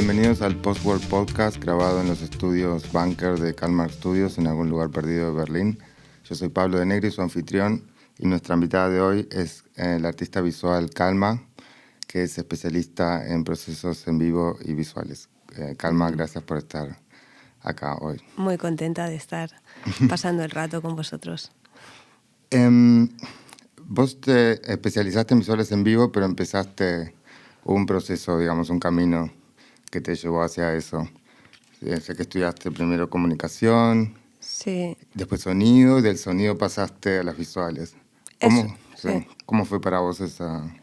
Bienvenidos al Postworld Podcast grabado en los estudios Bunker de Kalmar Studios en algún lugar perdido de Berlín. Yo soy Pablo de Negri, su anfitrión, y nuestra invitada de hoy es la artista visual Calma, que es especialista en procesos en vivo y visuales. Calma, gracias por estar acá hoy. Muy contenta de estar pasando el rato con vosotros. Vos te especializaste en visuales en vivo, pero empezaste un proceso, digamos, un camino que te llevó hacia eso. Sé que estudiaste primero comunicación, Sí. después sonido, y del sonido pasaste a las visuales. ¿Cómo fue para vos esa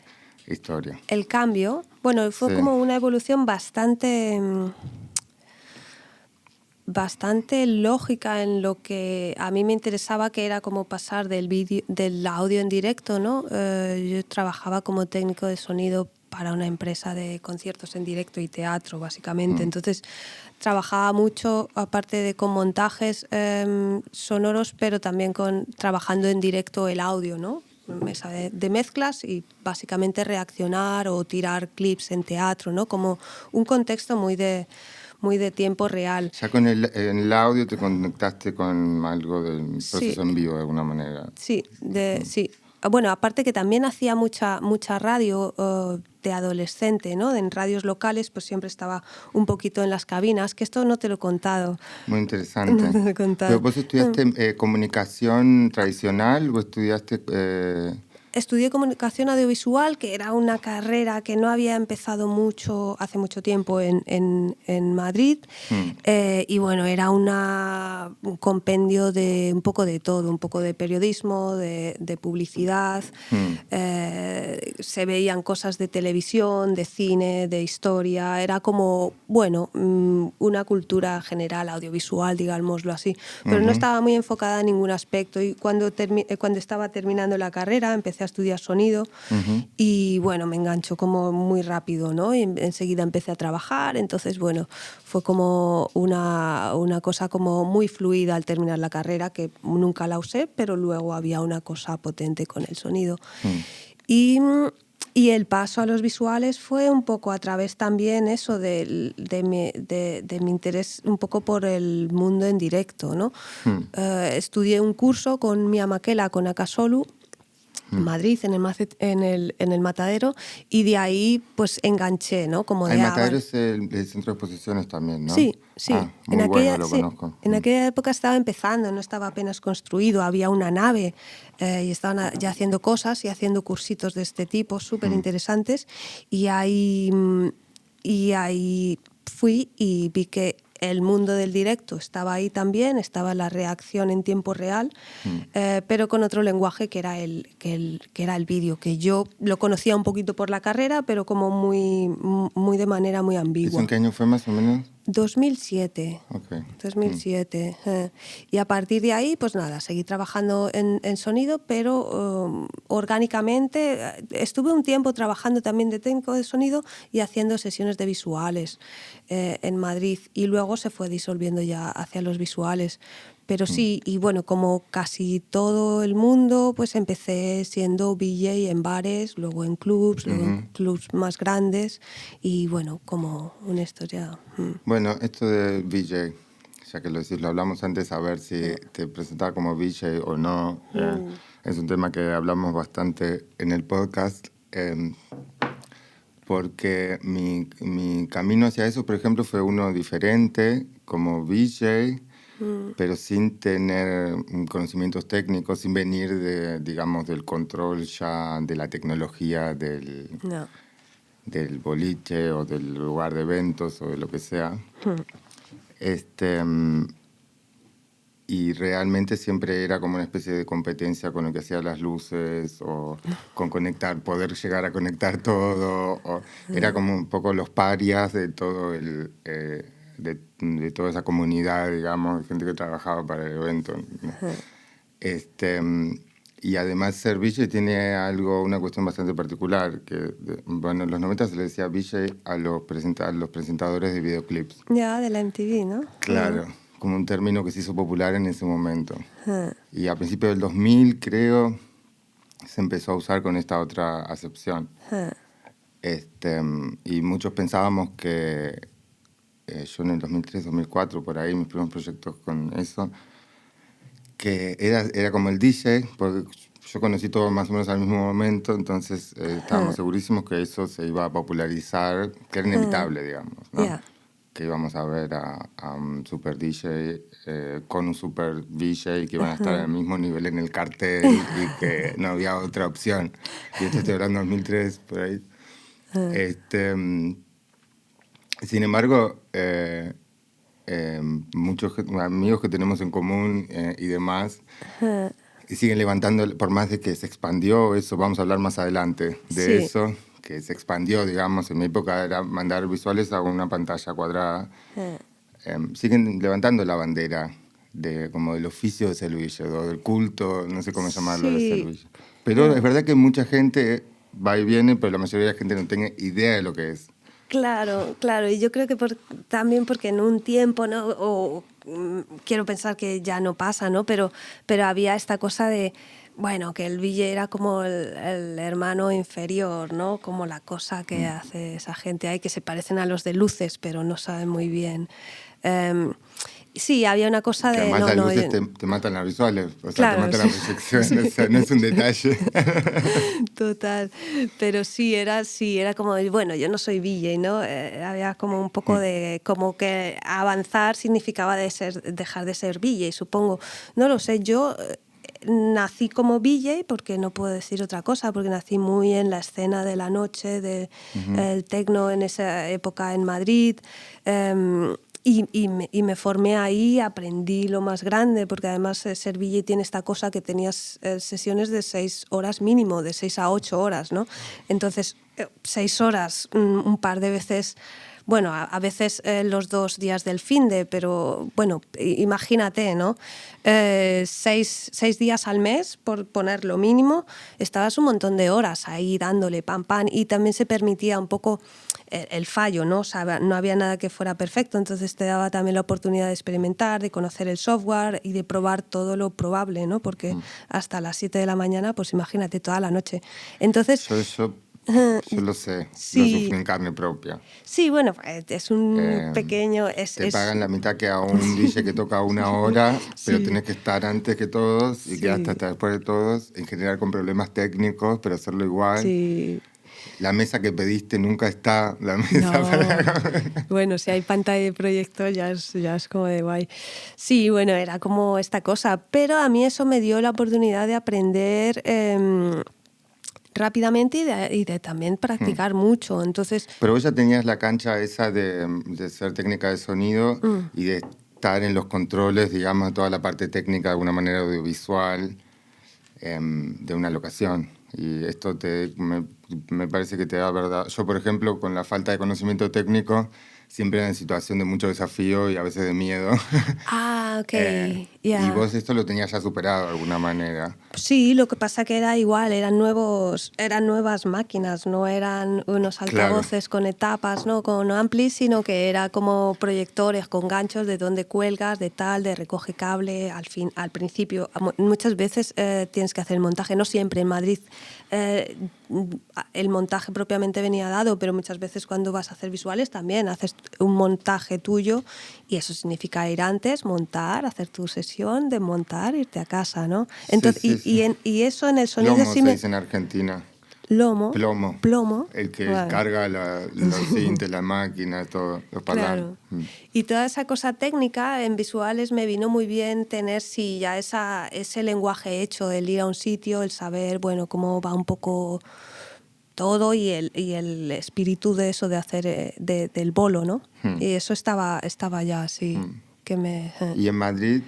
historia? El cambio, bueno, fue como una evolución bastante lógica en lo que a mí me interesaba, que era como pasar del audio en directo, ¿no? Yo trabajaba como técnico de sonido para una empresa de conciertos en directo y teatro, básicamente. Entonces, trabajaba mucho, aparte de con montajes sonoros, pero también trabajando en directo el audio, ¿no? Mesa de mezclas y básicamente reaccionar o tirar clips en teatro, ¿no? Como un contexto muy de tiempo real. Ya en el audio te conectaste con algo del proceso en vivo de alguna manera. Sí, sí. Bueno, aparte que también hacía mucha radio de adolescente, ¿no? En radios locales, pues siempre estaba un poquito en las cabinas, que esto no te lo he contado. Muy interesante. No te lo he contado. ¿Pero vos estudiaste comunicación tradicional o estudiaste...? Estudié comunicación audiovisual, que era una carrera que no había empezado hace mucho tiempo en Madrid. Y bueno, era un compendio de un poco de todo, un poco de periodismo, de publicidad. Se veían cosas de televisión, de cine, de historia. Era como, bueno, una cultura general audiovisual, digámoslo así. Pero no estaba muy enfocada en ningún aspecto. Y cuando estaba terminando la carrera, empecé a estudiar sonido y bueno, me enganchó como muy rápido, ¿no? Y enseguida empecé a trabajar, entonces bueno, fue como una cosa como muy fluida al terminar la carrera, que nunca la usé, pero luego había una cosa potente con el sonido. Y el paso a los visuales fue un poco a través también eso de mi interés un poco por el mundo en directo, ¿no? Estudié un curso con Mia Maquela, con Akasolu, en Madrid, en el Matadero, y de ahí pues enganché, ¿no? Como El Matadero es el centro de exposiciones también, ¿no? Sí. Muy bueno, lo conozco. En aquella época estaba empezando, no estaba apenas construido, había una nave y estaban ya haciendo cosas y haciendo cursitos de este tipo súper interesantes, y ahí fui y vi que el mundo del directo estaba ahí también, estaba la reacción en tiempo real, pero con otro lenguaje que era el vídeo, que yo lo conocía un poquito por la carrera, pero como muy de manera muy ambigua. ¿Eso en qué año fue más o menos? 2007. Okay. 2007. Y a partir de ahí, pues nada, seguí trabajando en sonido, pero orgánicamente. Estuve un tiempo trabajando también de técnico de sonido y haciendo sesiones de visuales en Madrid, y luego se fue disolviendo ya hacia los visuales. Pero sí, y bueno, como casi todo el mundo, pues empecé siendo VJ en bares, luego en clubs, luego en clubs más grandes, y bueno, como una historia. Bueno, esto de VJ, ya que lo decís, lo hablamos antes, a ver si te presentaba como VJ o no. Es un tema que hablamos bastante en el podcast, porque mi camino hacia eso, por ejemplo, fue uno diferente, como VJ, pero sin tener conocimientos técnicos, sin venir digamos, del control ya de la tecnología del boliche o del lugar de eventos o de lo que sea. Y realmente siempre era como una especie de competencia con lo que hacía las luces o con poder llegar a conectar todo. Era como un poco los parias de todo de toda esa comunidad, digamos, de gente que trabajaba para el evento. Y además ser VJ tiene una cuestión bastante particular, que bueno, en los 90 se le decía VJ a los presentadores de videoclips. Ya, de la MTV, ¿no? Claro, como un término que se hizo popular en ese momento. Y a principios del 2000, creo, se empezó a usar con esta otra acepción. Y muchos pensábamos que yo en el 2003, 2004, por ahí, mis primeros proyectos con eso, que era como el DJ, porque yo conocí todo más o menos al mismo momento, entonces estábamos segurísimos que eso se iba a popularizar, que era inevitable, digamos, ¿no? Yeah. Que íbamos a ver a un super DJ con un super DJ que iban a estar al mismo nivel en el cartel y que no había otra opción. Y esto estoy hablando de 2003, por ahí. Sin embargo, muchos amigos que tenemos en común y demás y siguen levantando, por más de que se expandió eso, vamos a hablar más adelante de eso, que se expandió, digamos, en mi época era mandar visuales a una pantalla cuadrada. Siguen levantando la bandera como del oficio de ser DJ, o del culto, no sé cómo llamarlo, de ser DJ. Pero es verdad que mucha gente va y viene, pero la mayoría de la gente no tiene idea de lo que es. Claro, claro, y yo creo que también porque en un tiempo, ¿no? Quiero pensar que ya no pasa, ¿no? Pero había esta cosa de, bueno, que el DJ era como el hermano inferior, ¿no? Como la cosa que hace esa gente ahí, que se parecen a los de luces, pero no saben muy bien. Sí, había una cosa que de... además las luces te matan las visuales, o sea, claro, te matan la proyección, o sea, no es un detalle. Total, pero sí era como, bueno, yo no soy VJ, ¿no? Había como un poco de, como que avanzar significaba dejar de ser VJ, supongo. No lo sé, yo nací como VJ, porque no puedo decir otra cosa, porque nací muy en la escena de la noche, del techno en esa época en Madrid. Y me formé ahí, aprendí lo más grande, porque además ser VJ tiene esta cosa que tenías sesiones de 6 horas mínimo, de 6 a 8 horas, ¿no? Entonces, 6 horas, un par de veces, bueno, a veces los 2 días del finde, pero bueno, imagínate, ¿no? 6 días al mes, por poner lo mínimo, estabas un montón de horas ahí dándole pam, pam, y también se permitía un poco el fallo, ¿no? O sea, no había nada que fuera perfecto, entonces te daba también la oportunidad de experimentar, de conocer el software y de probar todo lo probable, ¿no? Porque hasta las 7 de la mañana, pues imagínate, toda la noche. Entonces... Yo lo sé, sí. Lo sufrí en carne propia. Sí, bueno, es un pequeño... Te pagan la mitad que a un DJ que toca 1 hora, pero tenés que estar antes que todos y quedaste hasta después de todos, en general con problemas técnicos, pero hacerlo igual. Sí. La mesa que pediste nunca está, la mesa no. para... Bueno, si hay pantalla de proyector ya es como de guay. Sí, bueno, era como esta cosa, pero a mí eso me dio la oportunidad de aprender rápidamente y de también practicar mucho. Entonces, pero vos ya tenías la cancha esa de ser técnica de sonido y de estar en los controles, digamos, toda la parte técnica de alguna manera audiovisual de una locación. Y esto me parece que te da verdad. Yo, por ejemplo, con la falta de conocimiento técnico, siempre era en situación de mucho desafío y a veces de miedo. Ok, yeah. Y vos esto lo tenías ya superado de alguna manera. Sí, lo que pasa que era igual, eran nuevas máquinas, no eran unos altavoces con etapas, no con amplis, sino que era como proyectores con ganchos de donde cuelgas, de recoge cable, al principio. Muchas veces tienes que hacer el montaje, no siempre en Madrid. El montaje propiamente venía dado, pero muchas veces cuando vas a hacer visuales también haces un montaje tuyo y eso significa ir antes, montar, hacer tu sesión, desmontar, irte a casa, ¿no? Entonces, sí. Y eso en el sonido Plomo sí se dice en Argentina. Plomo. El que carga los cintes, la máquina, todo, los parlantes. Claro. Y toda esa cosa técnica en visuales me vino muy bien tener ya ese lenguaje hecho, el ir a un sitio, el saber, bueno, cómo va un poco todo y el espíritu de eso de hacer del bolo, ¿no? Y eso estaba ya así. Y en Madrid,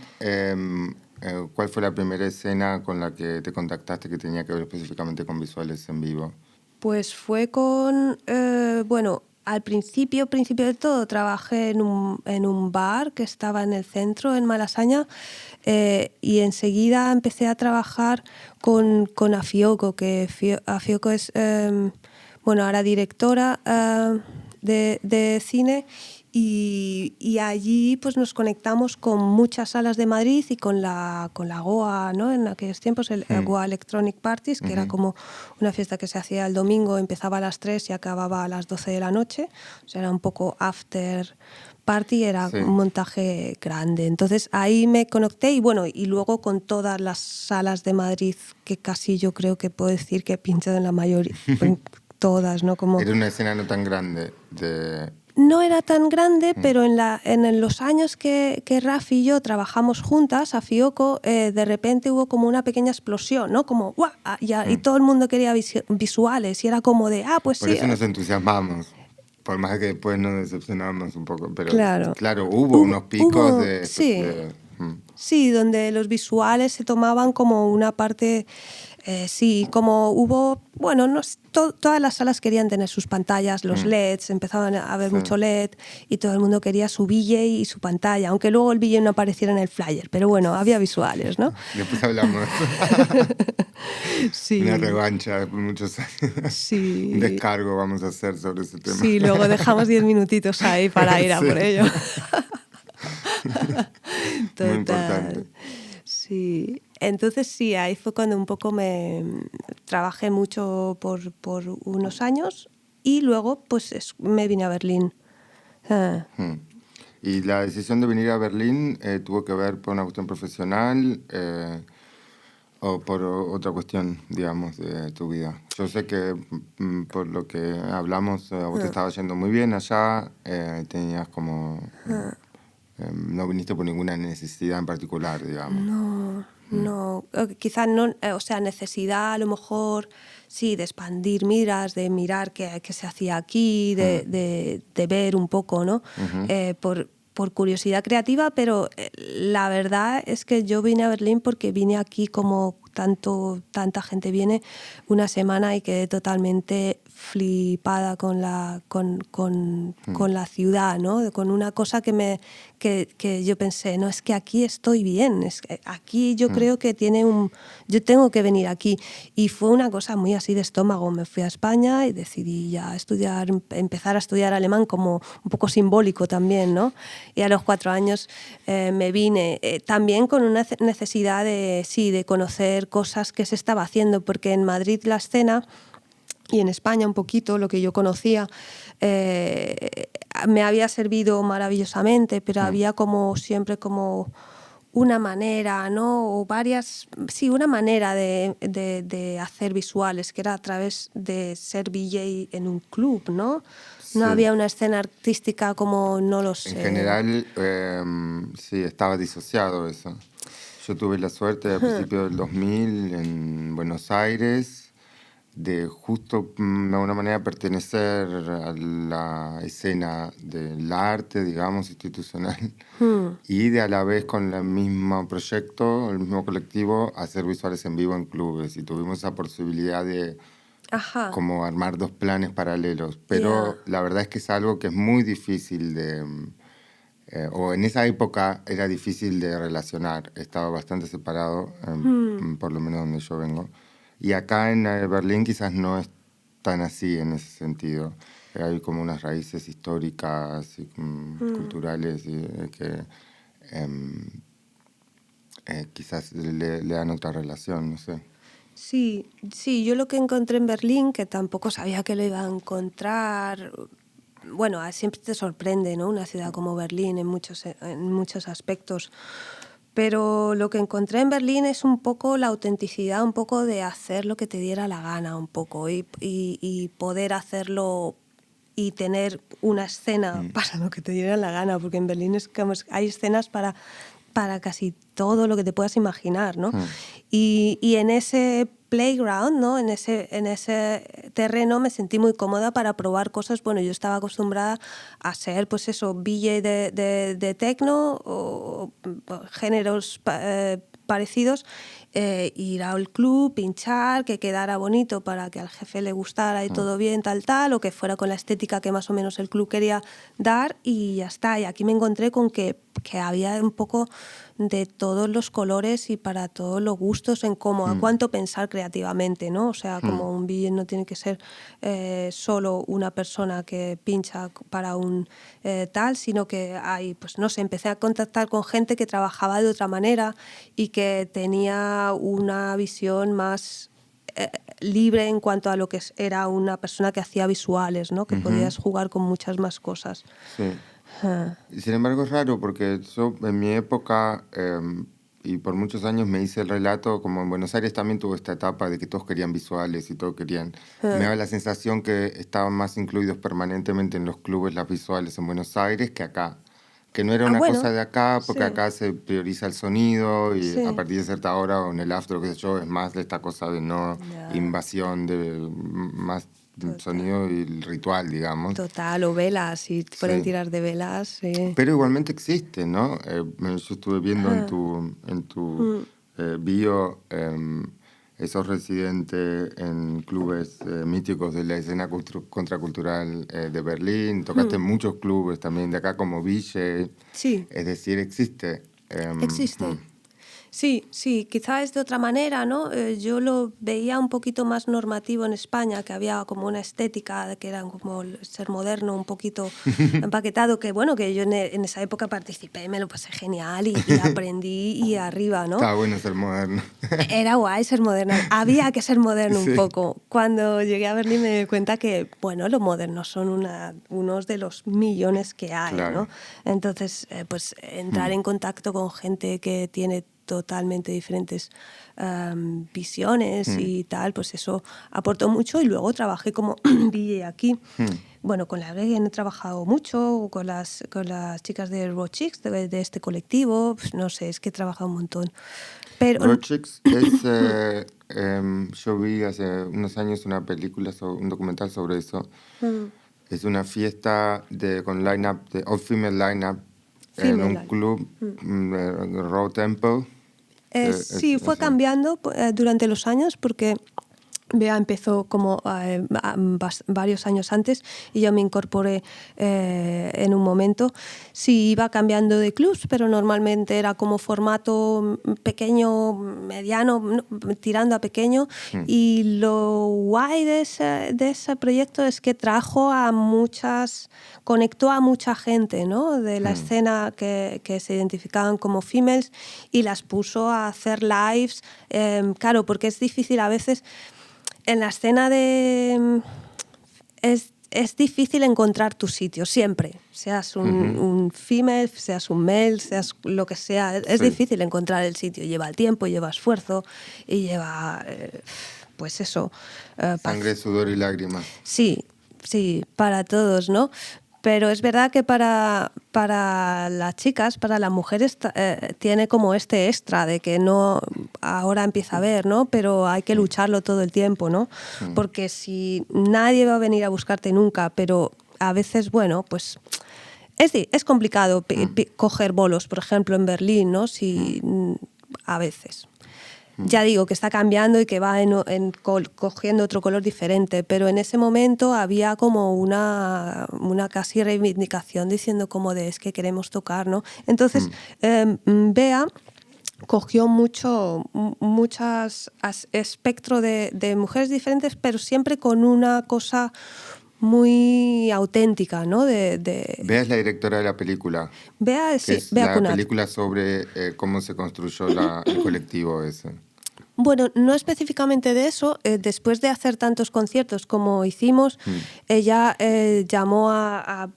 ¿cuál fue la primera escena con la que te contactaste que tenía que ver específicamente con visuales en vivo? Pues fue con, bueno, al principio de todo trabajé en un bar que estaba en el centro, en Malasaña, y enseguida empecé a trabajar con Afioco, que Afioco es, bueno, ahora directora de cine. Y allí pues nos conectamos con muchas salas de Madrid y con la Goa, ¿no? En aquellos tiempos, el Goa Electronic Parties, que era como una fiesta que se hacía el domingo, empezaba a las 3 y acababa a las 12 de la noche. O sea, era un poco after party era un montaje grande. Entonces ahí me conecté y bueno, y luego con todas las salas de Madrid, que casi yo creo que puedo decir que he pinchado en la mayoría, en todas, ¿no? Como... Era una escena no tan grande No era tan grande, pero en los años que Rafi y yo trabajamos juntas a Fiocco, de repente hubo como una pequeña explosión, ¿no? Como ¡guau! Y todo el mundo quería visuales y era como de, pues Por sí. eso nos entusiasmamos, por más que después nos decepcionamos un poco, pero claro hubo unos picos de... Sí, donde los visuales se tomaban como una parte... sí, como hubo, bueno, todas las salas querían tener sus pantallas, los LEDs, empezaban a haber mucho LED y todo el mundo quería su VJ y su pantalla, aunque luego el VJ no apareciera en el flyer, pero bueno, había visuales, ¿no? Después hablamos. Sí. Una revancha después de muchos años. Sí. Un descargo vamos a hacer sobre ese tema. Sí, luego dejamos 10 minutitos ahí para ir a por ello. Total. Muy importante. Sí, entonces sí, ahí fue cuando un poco me trabajé mucho por unos años y luego pues me vine a Berlín. ¿Y la decisión de venir a Berlín tuvo que ver por una cuestión profesional o por otra cuestión, digamos, de tu vida? Yo sé que por lo que hablamos, a vos te estaba yendo muy bien allá, tenías como... no viniste por ninguna necesidad en particular, digamos. No, quizás no, o sea, necesidad a lo mejor, sí, de expandir miras, de mirar qué se hacía aquí, de ver un poco, ¿no? Por curiosidad creativa, pero la verdad es que yo vine a Berlín porque vine aquí como tanta gente viene una semana y quedé totalmente flipada con la ciudad, ¿no? Con una cosa que yo pensé, no, es que aquí estoy bien, es que aquí yo creo que yo tengo que venir aquí. Y fue una cosa muy así de estómago. Me fui a España y decidí ya empezar a estudiar alemán como un poco simbólico también, ¿no? Y a los 4 años me vine también con una necesidad de conocer cosas que se estaba haciendo, porque en Madrid la escena y en España un poquito lo que yo conocía me había servido maravillosamente, pero había como siempre como una manera, ¿no? O varias, sí, una manera de hacer visuales, que era a través de ser VJ en un club, ¿no? No había una escena artística como, no lo sé. En general, sí, estaba disociado eso. Yo tuve la suerte a principios del 2000 en Buenos Aires de justo de alguna manera pertenecer a la escena del arte, digamos, institucional, y de a la vez con el mismo proyecto, el mismo colectivo, hacer visuales en vivo en clubes. Y tuvimos esa posibilidad de como armar 2 planes paralelos. Pero la verdad es que es algo que es muy difícil de... o en esa época era difícil de relacionar. Estaba bastante separado, por lo menos donde yo vengo. Y acá en Berlín quizás no es tan así en ese sentido. Hay como unas raíces históricas y culturales que quizás le dan otra relación, no sé. Sí, yo lo que encontré en Berlín, que tampoco sabía que lo iba a encontrar... Bueno, siempre te sorprende, ¿no? Una ciudad como Berlín en muchos aspectos. Pero lo que encontré en Berlín es un poco la autenticidad, un poco de hacer lo que te diera la gana, un poco, y poder hacerlo y tener una escena para lo que te diera la gana, porque en Berlín hay escenas para casi todo lo que te puedas imaginar, ¿no? Y en ese playground, ¿no? En ese terreno me sentí muy cómoda para probar cosas. Bueno, yo estaba acostumbrada a ser, pues eso, VJ de techno o géneros parecidos, ir al club, pinchar, que quedara bonito para que al jefe le gustara y todo bien, tal, o que fuera con la estética que más o menos el club quería dar, y ya está. Y aquí me encontré con que había un poco de todos los colores y para todos los gustos en cómo, a cuánto pensar creativamente, ¿no? O sea, como un VJ no tiene que ser solo una persona que pincha para un tal, sino que hay, pues no sé, empecé a contactar con gente que trabajaba de otra manera y que tenía una visión más libre en cuanto a lo que era una persona que hacía visuales, ¿no? Que podías jugar con muchas más cosas. Sí. Sin embargo, es raro porque yo en mi época y por muchos años me hice el relato, como en Buenos Aires también tuvo esta etapa de que todos querían visuales y todos querían. Me daba la sensación que estaban más incluidos permanentemente en los clubes las visuales en Buenos Aires que acá. Que no era una Bueno, cosa de acá, porque sí, acá se prioriza el sonido y a sí. partir de cierta hora o en el after, qué sé yo, es más de esta cosa de no Ya, invasión, de más total. sonido y el ritual, digamos. Total, o velas, si pueden Sí. tirar de velas, sí. Pero igualmente existe, ¿no? Yo estuve viendo en tu Mm, bio, sos residente en clubes míticos de la escena contracultural de Berlín, tocaste en mm. muchos clubes también de acá como Ville, Sí, es decir, existe. existe. Sí, sí, quizá es de otra manera, ¿no? Yo lo veía un poquito más normativo en España, que había como una estética que era como el ser moderno, un poquito empaquetado, que bueno, que yo en esa época participé, me lo pasé genial y aprendí y arriba, ¿no? Estaba bueno ser moderno. Era guay ser moderna, había que ser moderno un Sí, poco. Cuando llegué a Berlín me di cuenta que, bueno, los modernos son unos de los millones que hay, claro. ¿no? Entonces, pues entrar en contacto con gente que tiene totalmente diferentes visiones y tal, pues eso aportó mucho y luego trabajé como DJ aquí. Bueno, con la Gregen he trabajado mucho, con las chicas de Raw Chicks, de este colectivo, pues no sé, es que he trabajado un montón. Pero Rochix es, yo vi hace unos años una película, un documental sobre eso. Es una fiesta con line-up, all female line-up, en un female. club, Raw Temple, que es Sí, fue eso. cambiando durante los años porque Bea empezó como varios años antes y yo me incorporé en un momento. Sí, iba cambiando de clubs, pero normalmente era como formato pequeño, mediano, tirando a pequeño. Y lo guay de ese proyecto es que conectó a mucha gente, ¿no? De la escena que se identificaban como females y las puso a hacer lives. Claro, porque es difícil a veces en la escena es difícil encontrar tu sitio, siempre. Seas un female, seas un male, seas lo que sea. Es Sí, difícil encontrar el sitio. Lleva el tiempo, lleva esfuerzo y lleva, pues eso. sangre, sudor y lágrimas. Sí, sí, para todos, ¿no? Pero es verdad que para las chicas, para las mujeres, tiene como este extra de que no ahora empieza a ver, ¿no? Pero hay que lucharlo todo el tiempo, ¿no? Porque si nadie va a venir a buscarte nunca, pero a veces, bueno, pues es complicado coger bolos, por ejemplo, en Berlín, ¿no? Si, a veces. Ya digo que está cambiando y que va cogiendo otro color diferente, pero en ese momento había como una casi reivindicación diciendo como de es que queremos tocar, ¿no? Entonces, Bea cogió muchas espectro de mujeres diferentes, pero siempre con una cosa muy auténtica, ¿no? Bea es la directora de la película, Bea, que sí, es Bea la Cunhat. película sobre cómo se construyó el colectivo ese. Bueno, no específicamente de eso. Después de hacer tantos conciertos como hicimos, ella llamó a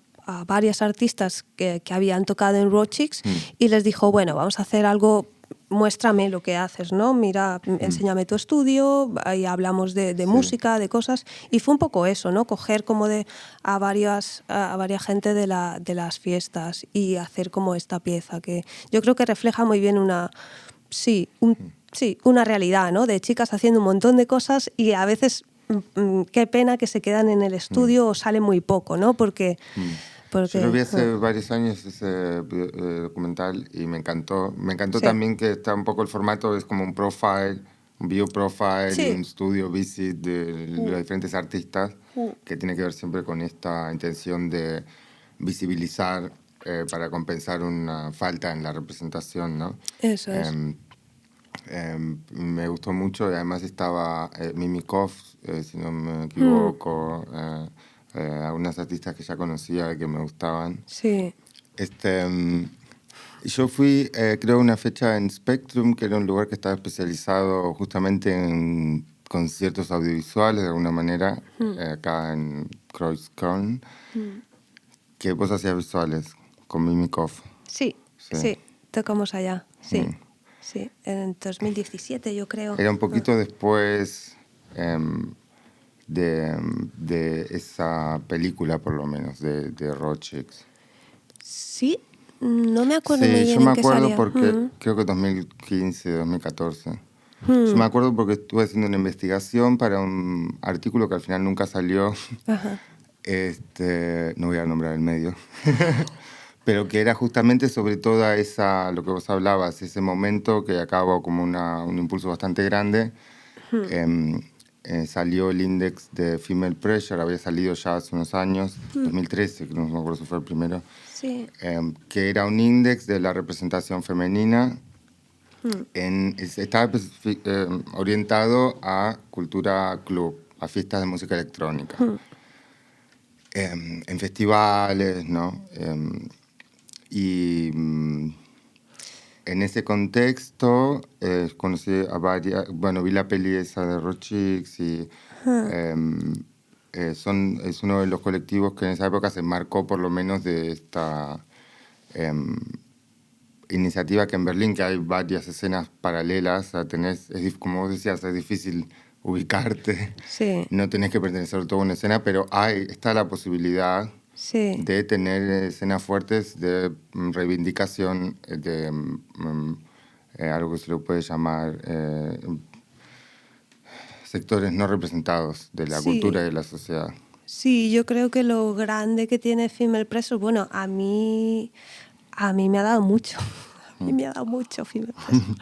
varias artistas que habían tocado en Raw Chicks y les dijo, bueno, vamos a hacer algo, muéstrame lo que haces, ¿no? Mira, enséñame tu estudio, ahí hablamos de Sí. música, de cosas. Y fue un poco eso, ¿no? Coger como a varias gente de las fiestas y hacer como esta pieza que yo creo que refleja muy bien sí, una realidad, ¿no? De chicas haciendo un montón de cosas y a veces qué pena que se quedan en el estudio o sale muy poco, ¿no? Yo lo Porque vi hace varios años ese documental y me encantó. Me encantó sí, también que está un poco el formato, es como un profile, un view profile y sí, un studio visit de los diferentes artistas que tiene que ver siempre con esta intención de visibilizar para compensar una falta en la representación, ¿no? eso es. Em, Me gustó mucho y además estaba Mimikov, si no me Mm, equivoco, algunas artistas que ya conocía y que me gustaban. sí. Yo fui, creo, una fecha en Spectrum, que era un lugar que estaba especializado justamente en conciertos audiovisuales, de alguna manera, acá en Kreuzköln, que vos hacías visuales. con Mimikov. Sí, tocamos allá, sí. Sí, en 2017 yo creo. Era un poquito después de esa película, por lo menos, de Rochix. Sí, no me acuerdo muy Sí, bien yo me en qué acuerdo salía. porque creo que 2015, 2014. Yo me acuerdo porque estuve haciendo una investigación para un artículo que al final nunca salió. Ajá. No voy a nombrar el medio. Pero que era justamente sobre toda esa, lo que vos hablabas, ese momento que acabó como un impulso bastante grande. Salió el Index de Female Pressure, había salido ya hace unos años, 2013, que no me acuerdo si fue el primero, Sí. que era un índice de la representación femenina. Estaba orientado a cultura club, a fiestas de música electrónica, en festivales, ¿no? Y en ese contexto conocí a varias, bueno, vi la peli esa de Rochix y es uno de los colectivos que en esa época se marcó por lo menos de esta iniciativa que en Berlín, que hay varias escenas paralelas, o sea, como vos decías, es difícil ubicarte, Sí. no tenés que pertenecer a toda una escena, pero está la posibilidad de tener escenas fuertes de reivindicación de algo que se lo puede llamar sectores no representados de la cultura y de la sociedad. Sí, yo creo que lo grande que tiene Female Pressure, bueno, a mí me ha dado mucho. A mí me ha dado mucho Female Pressure.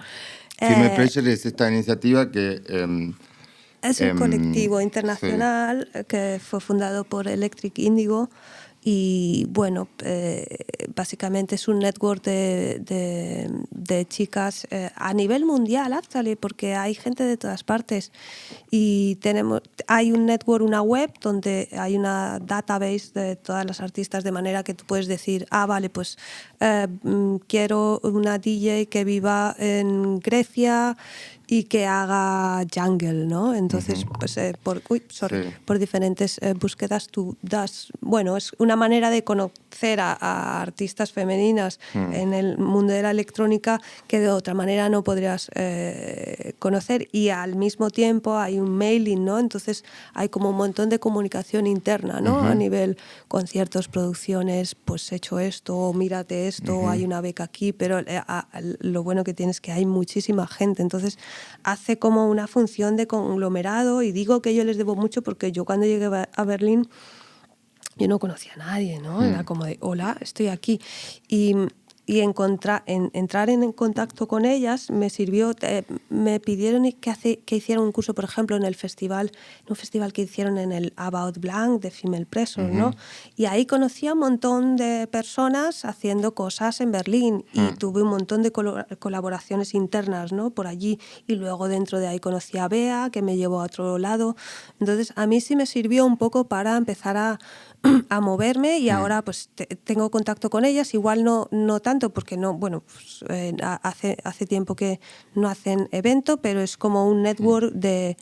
Female Pressure es esta iniciativa que... es un colectivo sí. internacional que fue fundado por Electric Indigo y, bueno, básicamente es un network de chicas a nivel mundial, actually, porque hay gente de todas partes y hay un network, una web donde hay una database de todas las artistas, de manera que tú puedes decir, vale, pues quiero una DJ que viva en Grecia y que haga jungle, ¿no? Entonces, pues por diferentes búsquedas tú das... Bueno, es una manera de conocer a artistas femeninas en el mundo de la electrónica que de otra manera no podrías conocer, y al mismo tiempo hay un mailing, ¿no? Entonces hay como un montón de comunicación interna, ¿no? A nivel conciertos, producciones, pues he hecho esto, o mírate esto, o hay una beca aquí, pero lo bueno que tiene es que hay muchísima gente, entonces hace como una función de conglomerado, y digo que yo les debo mucho porque yo cuando llegué a Berlín yo no conocía a nadie, ¿no? Era como de, hola, estoy aquí. Y entrar en contacto con ellas me sirvió, me pidieron que hiciera un curso, por ejemplo, en un festival que hicieron en el About Blanc de Female Pressure, ¿no? Y ahí conocí a un montón de personas haciendo cosas en Berlín y tuve un montón de colaboraciones internas, ¿no? Por allí, y luego dentro de ahí conocí a Bea, que me llevó a otro lado. Entonces a mí sí me sirvió un poco para empezar a moverme, y ahora pues tengo contacto con ellas, igual no tanto porque no, bueno, pues, hace tiempo que no hacen evento, pero es como un network de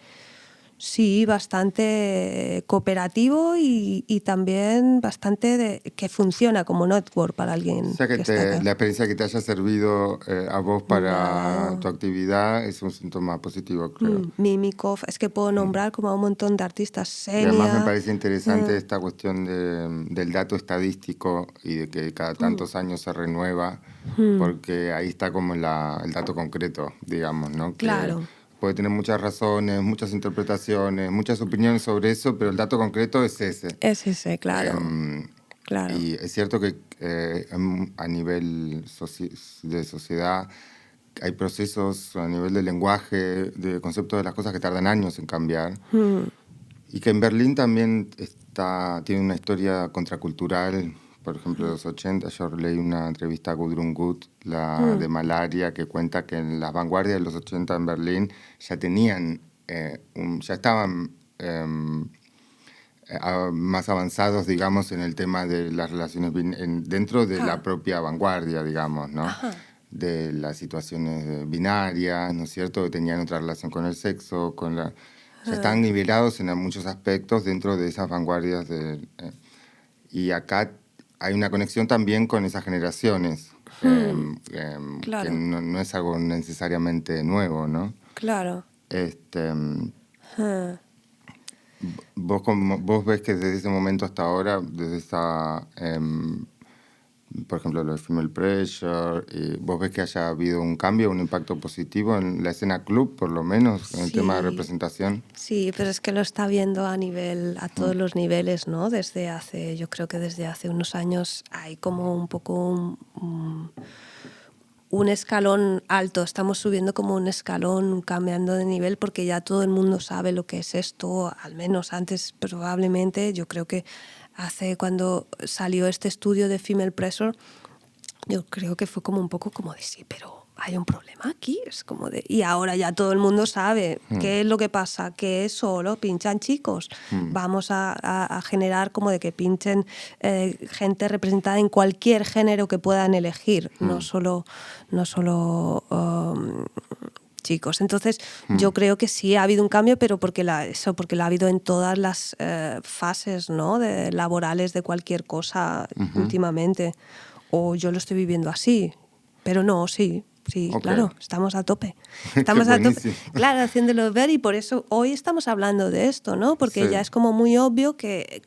bastante cooperativo y también bastante que funciona como network para alguien. O sea que la experiencia que te haya servido a vos para tu actividad es un síntoma positivo, creo. Mimikov, es que puedo nombrar como a un montón de artistas. Y además me parece interesante esta cuestión del dato estadístico y de que cada tantos años se renueva, porque ahí está como el dato concreto, digamos, ¿no? Claro. Que puede tener muchas razones, muchas interpretaciones, muchas opiniones sobre eso, pero el dato concreto es ese. Es ese, claro. Claro. Y es cierto que a nivel de sociedad hay procesos a nivel de lenguaje, de conceptos de las cosas que tardan años en cambiar. Y que en Berlín también tiene una historia contracultural. Por ejemplo, de los 80, yo leí una entrevista a Gudrun Gut, la de Malaria, que cuenta que en las vanguardias de los 80 en Berlín ya tenían, ya estaban más avanzados, digamos, en el tema de las relaciones dentro de la propia vanguardia, digamos, ¿no? De las situaciones binarias, ¿no es cierto? Que tenían otra relación con el sexo, ya están nivelados en muchos aspectos dentro de esas vanguardias. Y acá hay una conexión también con esas generaciones, Claro. que no es algo necesariamente nuevo, ¿no? Claro. Ah. Vos ves que desde ese momento hasta ahora, desde esa, por ejemplo, lo de Female Pressure, vos ves que haya habido un cambio, un impacto positivo en la escena club, por lo menos, en el tema de Sí, representación. sí, pero es que lo está viendo a todos los niveles, ¿no? Yo creo que desde hace unos años hay como un poco un escalón alto, estamos subiendo como un escalón, cambiando de nivel, porque ya todo el mundo sabe lo que es esto, al menos antes probablemente. Yo creo que cuando salió este estudio de Female Pressure, yo creo que fue como un poco como de sí, pero hay un problema aquí, es como de... Y ahora ya todo el mundo sabe qué es lo que pasa, que es solo pinchan chicos. Vamos a generar como de que pinchen gente representada en cualquier género que puedan elegir, no solo chicos. Entonces, yo creo que sí ha habido un cambio, pero porque lo ha habido en todas las fases, ¿no? Laborales de cualquier cosa últimamente. O yo lo estoy viviendo así, pero no, sí, Ok. claro, estamos a tope. Qué Estamos a tope, buenísimo. claro, haciéndolo ver, y por eso hoy estamos hablando de esto, ¿no? Porque Sí. ya es como muy obvio que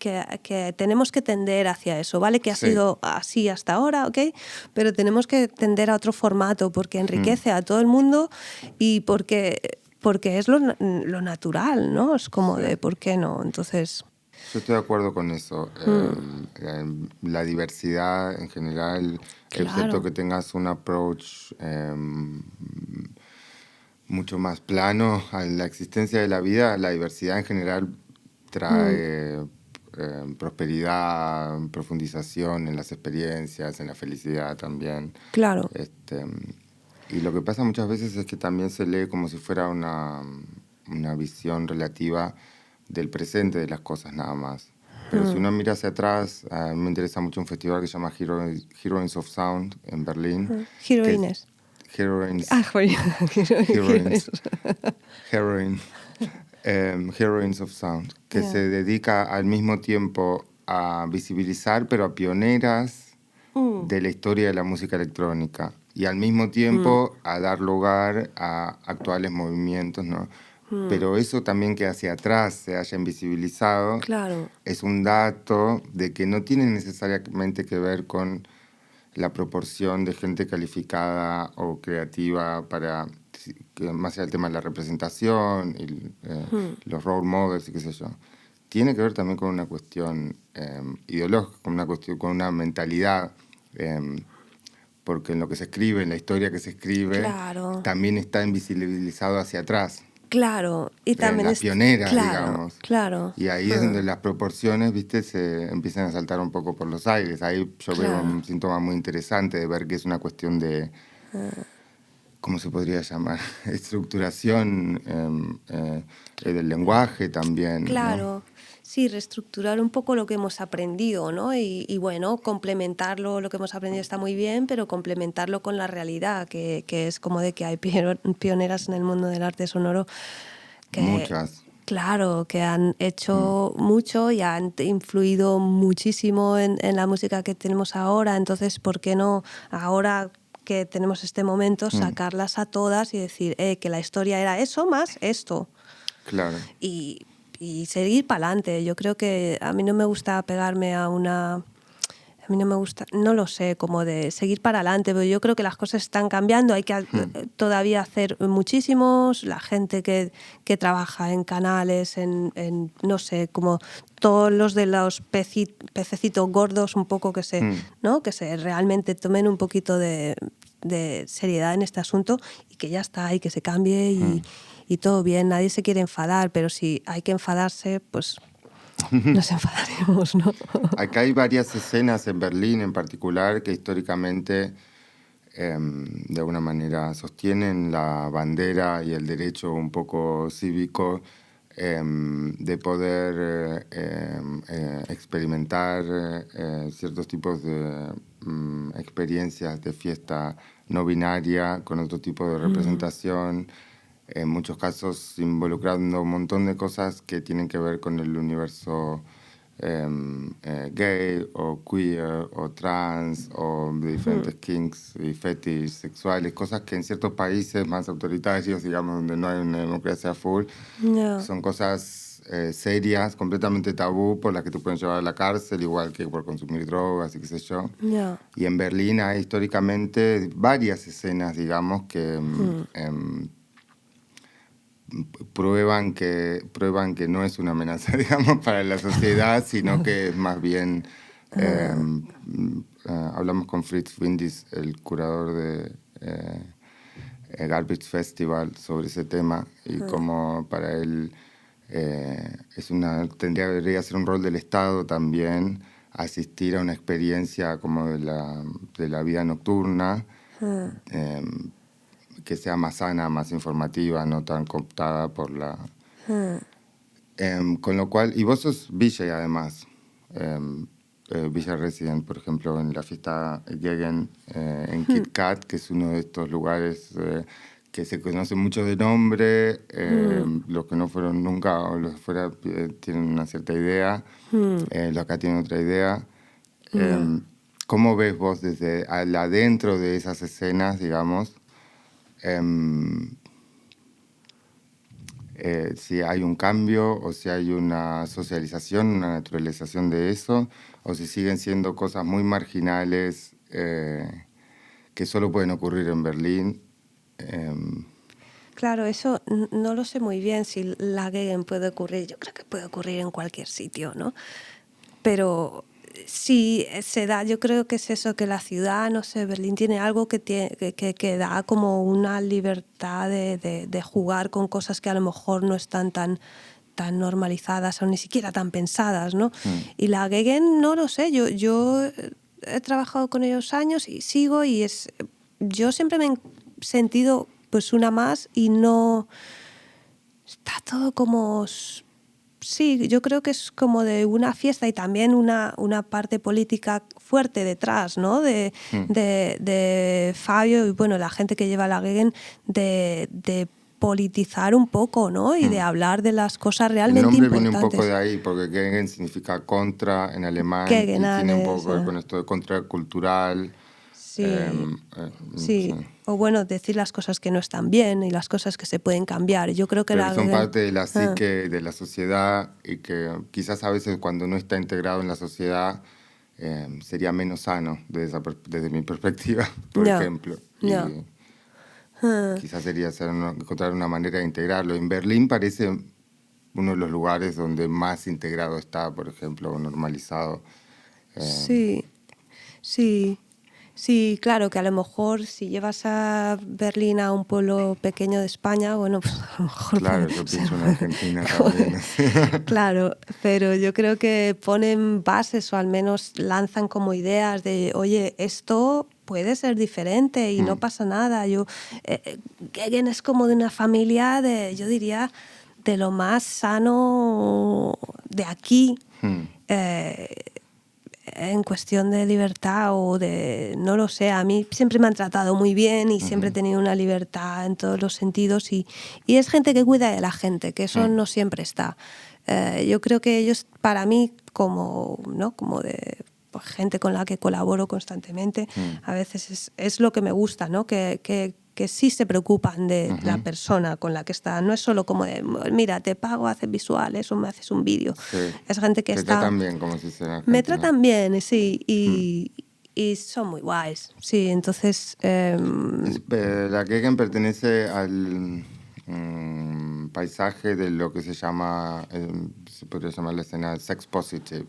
tenemos que tender hacia eso, ¿vale? Que ha Sí. sido así hasta ahora, ¿ok? Pero tenemos que tender a otro formato porque enriquece a todo el mundo y porque es lo natural, ¿no? Es como Sí. de, ¿por qué no? Entonces... Yo estoy de acuerdo con eso. La diversidad en general, excepto Claro. que tengas un approach mucho más plano a la existencia de la vida, la diversidad en general trae prosperidad, profundización en las experiencias, en la felicidad también. Claro. Y lo que pasa muchas veces es que también se lee como si fuera una visión relativa del presente de las cosas nada más. Pero si uno mira hacia atrás, a mí me interesa mucho un festival que se llama Heroines of Sound en Berlín. Heroines. Heroines. Ah, joder. Heroines. Heroines of Sound, que Yeah. se dedica al mismo tiempo a visibilizar, pero a pioneras de la historia de la música electrónica, y al mismo tiempo a dar lugar a actuales movimientos, ¿no? Pero eso también, que hacia atrás se haya invisibilizado, Claro. es un dato de que no tiene necesariamente que ver con la proporción de gente calificada o creativa para, más allá del tema de la representación y los role models y qué sé yo. Tiene que ver también con una cuestión ideológica, con una mentalidad, porque en lo que se escribe, en la historia que se escribe, Claro. también está invisibilizado hacia atrás. Claro. Y también Las pioneras, claro, digamos. claro. Y ahí es donde las proporciones, viste, se empiezan a saltar un poco por los aires. Ahí yo veo un síntoma muy interesante de ver que es una cuestión de, ¿cómo se podría llamar? Estructuración del lenguaje también, Claro. ¿no? Sí, reestructurar un poco lo que hemos aprendido, ¿no? Y bueno, complementarlo, lo que hemos aprendido está muy bien, pero complementarlo con la realidad, que es como de que hay pioneras en el mundo del arte sonoro que... Muchas. Claro, que han hecho mucho y han influido muchísimo en la música que tenemos ahora. Entonces, ¿por qué no ahora que tenemos este momento sacarlas a todas y decir que la historia era eso más esto? Claro. Y seguir para adelante. Yo creo que a mí no me gusta pegarme a una... A mí no me gusta, no lo sé, como de seguir para adelante, pero yo creo que las cosas están cambiando, hay que todavía hacer muchísimos, la gente que trabaja en canales, no sé, como todos los de los pececitos gordos, un poco ¿no? Que se realmente tomen un poquito de seriedad en este asunto y que ya está, y que se cambie y todo bien, nadie se quiere enfadar, pero si hay que enfadarse, pues... nos enfadaremos, ¿no? Acá hay varias escenas en Berlín en particular que históricamente de alguna manera sostienen la bandera y el derecho un poco cívico de poder experimentar ciertos tipos de experiencias de fiesta no binaria con otro tipo de representación, en muchos casos involucrando un montón de cosas que tienen que ver con el universo gay o queer o trans o de diferentes kinks y fetiches sexuales, cosas que en ciertos países más autoritarios, digamos, donde no hay una democracia full, son cosas serias, completamente tabú, por las que te pueden llevar a la cárcel, igual que por consumir drogas y qué sé yo. Y en Berlín hay históricamente varias escenas, digamos, que prueban que no es una amenaza, digamos, para la sociedad, sino que es más bien... hablamos con Fritz Windis, el curador de Garbage Festival, sobre ese tema, y como para él debería ser un rol del Estado también asistir a una experiencia como de la vida nocturna, que sea más sana, más informativa, no tan cooptada por la... con lo cual, y vos sos VJ además, Villa Resident, por ejemplo, en la fiesta Gegen en Kit Kat, que es uno de estos lugares que se conocen mucho de nombre, los que no fueron nunca o los que fuera tienen una cierta idea, los acá tienen otra idea. ¿Cómo ves vos desde adentro de esas escenas, digamos, si hay un cambio o si hay una socialización, una naturalización de eso, o si siguen siendo cosas muy marginales que solo pueden ocurrir en Berlín? Claro, eso no lo sé muy bien si la Gegen puede ocurrir. Yo creo que puede ocurrir en cualquier sitio, ¿no? Pero sí se da, yo creo que es eso, que la ciudad, no sé, Berlín tiene algo que da como una libertad de jugar con cosas que a lo mejor no están tan normalizadas o ni siquiera tan pensadas, ¿no? Y la Gegen, no lo sé, yo he trabajado con ellos años y sigo, y yo siempre me he sentido pues una más, y no está todo como... Sí, yo creo que es como de una fiesta, y también una parte política fuerte detrás, ¿no? De Fabio y, bueno, la gente que lleva la Gegen, de politizar un poco, ¿no? Y de hablar de las cosas realmente importantes. El nombre viene un poco de ahí, porque Gegen significa contra en alemán, Gegen, y tiene un poco que ver con esto de contracultural. Sí. Sí, o bueno, decir las cosas que no están bien y las cosas que se pueden cambiar. Yo creo que son parte de la psique de la sociedad, y que quizás a veces cuando no está integrado en la sociedad sería menos sano desde mi perspectiva, por ejemplo. Quizás sería encontrar una manera de integrarlo. En Berlín parece uno de los lugares donde más integrado está, por ejemplo, normalizado. Sí, claro, que a lo mejor si llevas a Berlín a un pueblo pequeño de España, bueno, pues a lo mejor... Claro, yo pienso en Argentina también. Claro, pero yo creo que ponen bases, o al menos lanzan como ideas de, oye, esto puede ser diferente y no pasa nada. Gegen es como de una familia yo diría, de lo más sano de aquí. En cuestión de libertad o de... No lo sé, a mí siempre me han tratado muy bien y siempre he tenido una libertad en todos los sentidos, y es gente que cuida de la gente, que eso no siempre está. Yo creo que ellos, para mí, como de pues, gente con la que colaboro constantemente, a veces es lo que me gusta, ¿no? Que sí se preocupan de la persona con la que está. No es solo como de, mira, te pago, haces visuales o me haces un vídeo. Sí. Es gente que está... Me tratan bien, como si fuera. Me tratan bien, sí, y son muy guays. Sí, entonces... La Gegen pertenece al paisaje de lo que se llama, se podría llamar la escena sex positive.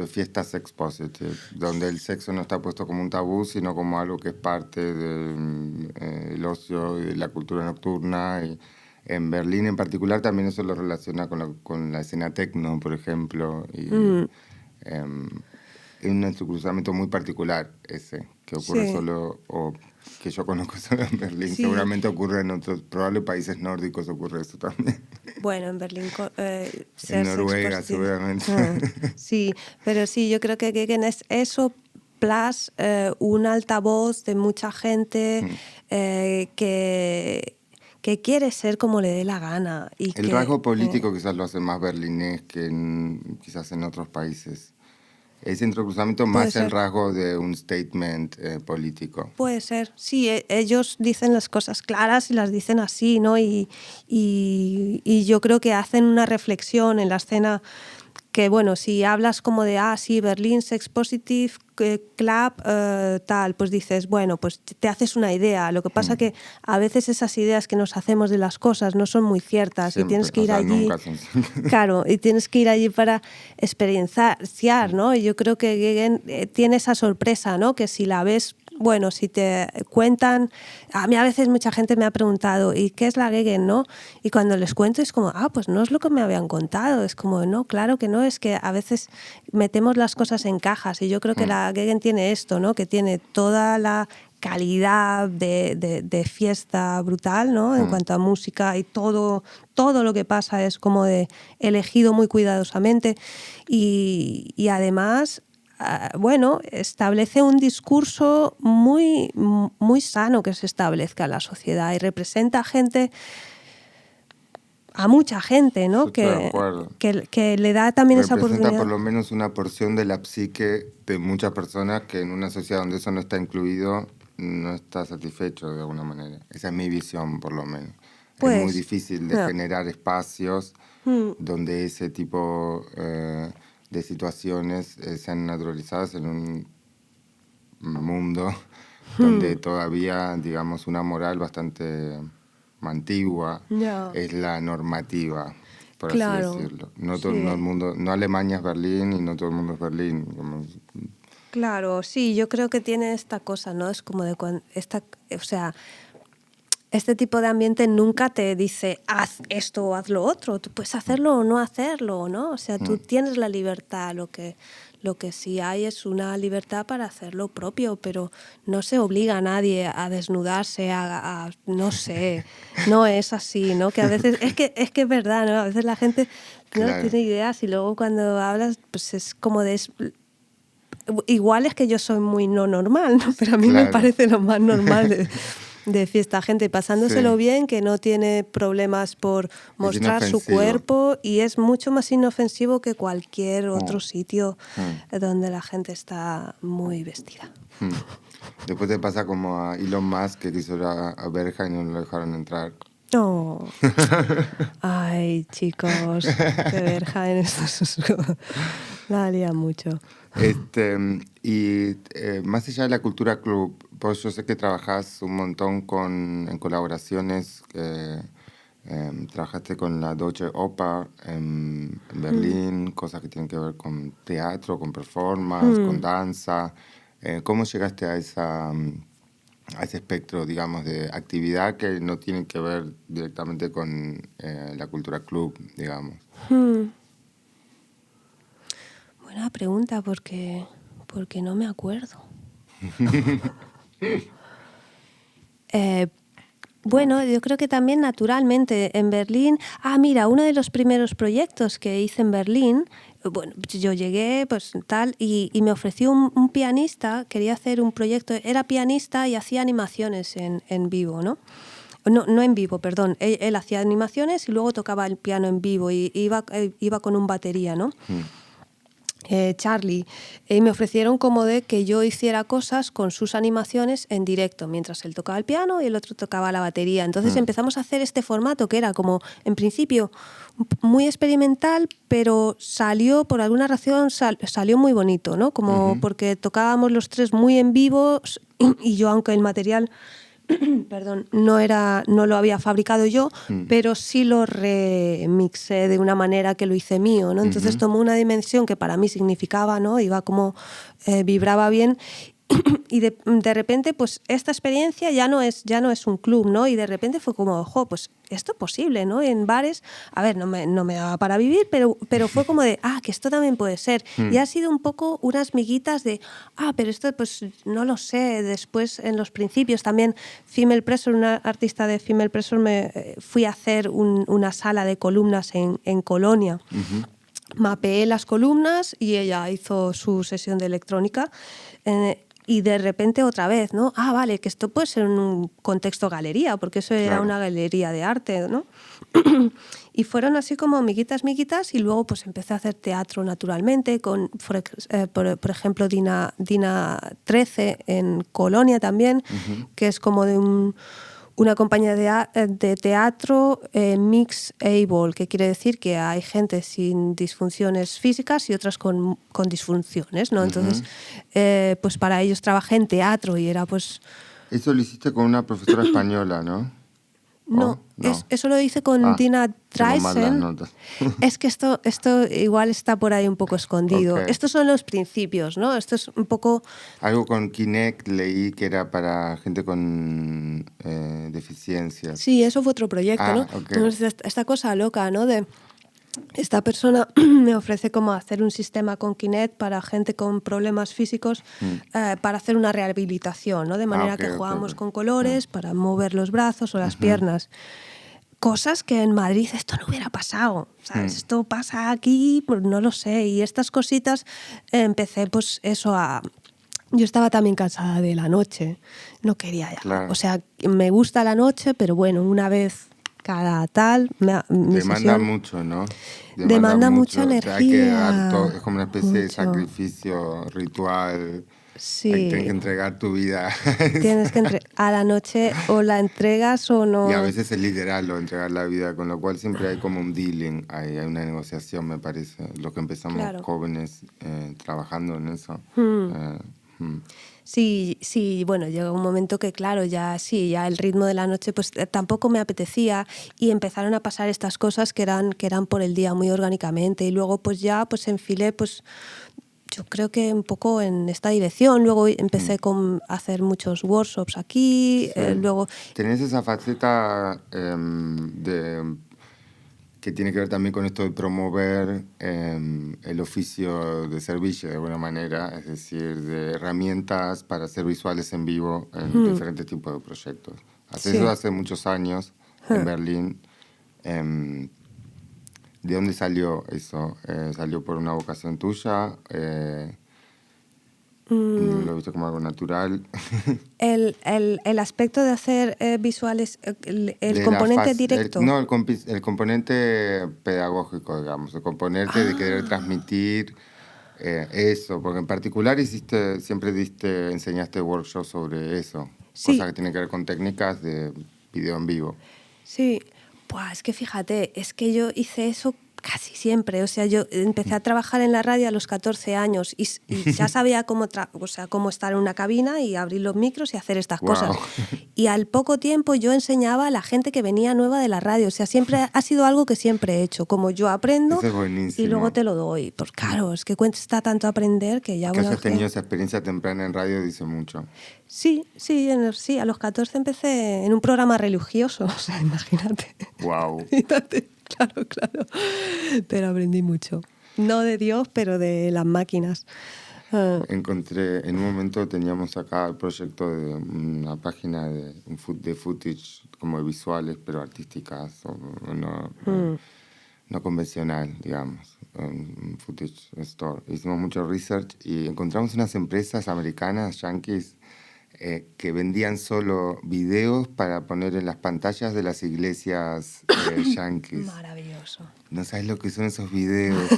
Fiesta sex positive, donde el sexo no está puesto como un tabú, sino como algo que es parte del ocio y de la cultura nocturna. Y en Berlín en particular también eso lo relaciona con la escena techno, por ejemplo. Y es un entrecruzamiento muy particular ese, que ocurre solo, o que yo conozco solo en Berlín. Sí. Seguramente ocurre en otros, probables países nórdicos ocurre eso también. Bueno, en Berlín... en Noruega, seguramente. Sí, pero sí, yo creo que Gegen es eso, plus un altavoz de mucha gente que que quiere ser como le dé la gana. Y el rasgo político quizás lo hace más berlinés que quizás en otros países. Ese entrecruzamiento más el rasgo de un statement político. Puede ser, sí, ellos dicen las cosas claras y las dicen así, ¿no? Y yo creo que hacen una reflexión en la escena que, bueno, si hablas como de, sí, Berlin Sex Positive Club, tal, pues dices, bueno, pues te haces una idea. Lo que pasa que a veces esas ideas que nos hacemos de las cosas no son muy ciertas. Siempre, y tienes que ir allí. Nunca son... Claro, y tienes que ir allí para experienciar, ¿no? Y yo creo que Gegen tiene esa sorpresa, ¿no? Que si la ves, bueno, si te cuentan, a mí a veces mucha gente me ha preguntado, ¿y qué es la Gegen, no? Y cuando les cuento es como, pues no es lo que me habían contado, es como, no, claro que no, es que a veces metemos las cosas en cajas y yo creo que la Gegen tiene esto, ¿no? Que tiene toda la calidad de fiesta brutal, ¿no? En cuanto a música y todo lo que pasa es como de elegido muy cuidadosamente y además, bueno, establece un discurso muy, muy sano que se establezca en la sociedad y representa a mucha gente, ¿no? Que le da también esa oportunidad. Representa por lo menos una porción de la psique de muchas personas que en una sociedad donde eso no está incluido no está satisfecho de alguna manera. Esa es mi visión, por lo menos. Pues, es muy difícil de generar espacios donde ese tipo de situaciones sean naturalizadas en un mundo donde todavía, digamos, una moral bastante antigua es la normativa, por así decirlo. No todo el mundo, no Alemania es Berlín y no todo el mundo es Berlín. Claro, sí, yo creo que tiene esta cosa, ¿no? Es como de o sea, este tipo de ambiente nunca te dice haz esto o haz lo otro. Tú puedes hacerlo o no hacerlo, ¿no? O sea, tú tienes la libertad. Lo que sí hay es una libertad para hacer lo propio, pero no se obliga a nadie a desnudarse, no sé, no es así, ¿no? Que a veces es que es verdad, ¿no? A veces la gente no tiene ideas y luego cuando hablas, pues es como de igual es que yo soy muy no normal, ¿no? Pero a mí me parece lo más normal de fiesta. Gente pasándoselo bien, que no tiene problemas por mostrar su cuerpo y es mucho más inofensivo que cualquier otro sitio donde la gente está muy vestida. Después te pasa como a Elon Musk, que quiso ir a Berja y no lo dejaron entrar. Oh. Ay, chicos, que Berja en estos la lía mucho. Y más allá de la cultura club, pues yo sé que trabajás un montón en colaboraciones. Trabajaste con la Deutsche Oper en Berlín, cosas que tienen que ver con teatro, con performance, con danza. ¿Cómo llegaste a ese espectro, digamos, de actividad que no tiene que ver directamente con la cultura club, digamos? Buena pregunta, porque no me acuerdo. Bueno, yo creo que también naturalmente en Berlín... mira, uno de los primeros proyectos que hice en Berlín, bueno, yo llegué pues tal y me ofreció un pianista, quería hacer un proyecto, era pianista y hacía animaciones en vivo, ¿no? No en vivo, perdón. Él hacía animaciones y luego tocaba el piano en vivo y iba con un batería, ¿no? Charlie, me ofrecieron como de que yo hiciera cosas con sus animaciones en directo, mientras él tocaba el piano y el otro tocaba la batería. Entonces empezamos a hacer este formato que era como, en principio, muy experimental, pero salió, por alguna razón, salió muy bonito, ¿no? Como porque tocábamos los tres muy en vivo y yo, aunque el material... perdón, no lo había fabricado yo, pero sí lo remixé de una manera que lo hice mío, ¿no? Entonces tomó una dimensión que para mí significaba, ¿no? Iba como, vibraba bien y de repente, pues esta experiencia ya no es un club, ¿no? Y de repente fue como, ojo, pues esto es posible, ¿no? En bares, a ver, no me daba para vivir, pero fue como de, que esto también puede ser. Y ha sido un poco unas miguitas de, pero esto, pues no lo sé. Después, en los principios también, Female Pressure, una artista de Female Pressure, fui a hacer una sala de columnas en Colonia. Mapeé las columnas y ella hizo su sesión de electrónica. y de repente otra vez, ¿no? Ah, vale, que esto puede ser un contexto galería, porque eso era Claro. una galería de arte, ¿no? Y fueron así como miguitas, miguitas, y luego pues empecé a hacer teatro naturalmente, con, por ejemplo, Dina 13 en Colonia también, que es como de una compañía de teatro mix-able, que quiere decir que hay gente sin disfunciones físicas y otras con disfunciones, ¿no? Entonces, pues para ellos trabajé en teatro y era pues... Eso lo hiciste con una profesora española, ¿no? ¿O No, no? eso lo hice con Dina tengo mal las Dreisen. notas. Es que esto igual está por ahí un poco escondido. Ok. Estos son los principios, ¿no? Esto es un poco... Algo con Kinect leí que era para gente con deficiencias. Sí, eso fue otro proyecto, ¿no? Ah, ok. Entonces, esta cosa loca, ¿no? De esta persona me ofrece como hacer un sistema con Kinect para gente con problemas físicos para hacer una rehabilitación, ¿no? De manera ok, que ok, jugamos ok. con colores para mover los brazos o las piernas. Cosas que en Madrid esto no hubiera pasado, ¿sabes? Esto pasa aquí, pues no lo sé. Y estas cositas empecé pues eso a... Yo estaba también cansada de la noche, no quería ya. Claro. O sea, me gusta la noche, pero bueno, una vez cada tal, mi Demanda sesión mucho, ¿no? demanda mucha Hay que dar todo, energía. es como una especie de Mucho. sacrificio ritual. Tienes que Sí, entregar tu vida. tienes que a la noche o la entregas o Y a no. veces es literal lo entregar la vida, con lo cual siempre hay como un dealing, hay una negociación, me parece. Los que empezamos Claro. jóvenes trabajando en eso. Sí, sí, bueno, llegó un momento que claro, ya sí, ya el ritmo de la noche pues tampoco me apetecía y empezaron a pasar estas cosas que eran por el día muy orgánicamente y luego pues ya pues enfilé pues yo creo que un poco en esta dirección, luego empecé a hacer muchos workshops aquí, Sí. luego... Tenés esa faceta que tiene que ver también con esto de promover el oficio de servicio de alguna manera, es decir, de herramientas para hacer visuales en vivo en diferentes tipos de proyectos. Haces eso Sí. hace muchos años en Berlín. ¿De dónde salió eso? ¿Salió por una vocación tuya? ¿Lo viste como algo natural? El aspecto de hacer visuales, el De la componente directo. no, el componente pedagógico, digamos, el componente de querer transmitir eso, porque en particular enseñaste workshops sobre eso, cosas Sí, que tienen que ver con técnicas de video en vivo. sí. Pues es que fíjate, es que yo hice eso casi siempre. O sea, yo empecé a trabajar en la radio a los 14 años y ya sabía cómo estar en una cabina y abrir los micros y hacer estas Wow. cosas. Y al poco tiempo yo enseñaba a la gente que venía nueva de la radio. O sea, siempre ha sido algo que siempre he hecho. Como yo aprendo Eso es buenísimo. y luego te lo doy. Pues claro, es que cuesta tanto aprender que ya Que una hayas vez que... tenido esa experiencia temprana en radio dice mucho. Sí, sí, sí, a los 14 empecé en un programa religioso, o sea, imagínate. Wow. Claro, claro. Pero aprendí mucho. No de Dios, pero de las máquinas. Encontré, en un momento teníamos acá el proyecto de una página de footage como de visuales, pero artísticas, o no convencional, digamos, un footage store. Hicimos mucho research y encontramos unas empresas americanas, yankees, que vendían solo videos para poner en las pantallas de las iglesias yankees. Maravilloso. No sabes lo que son esos videos,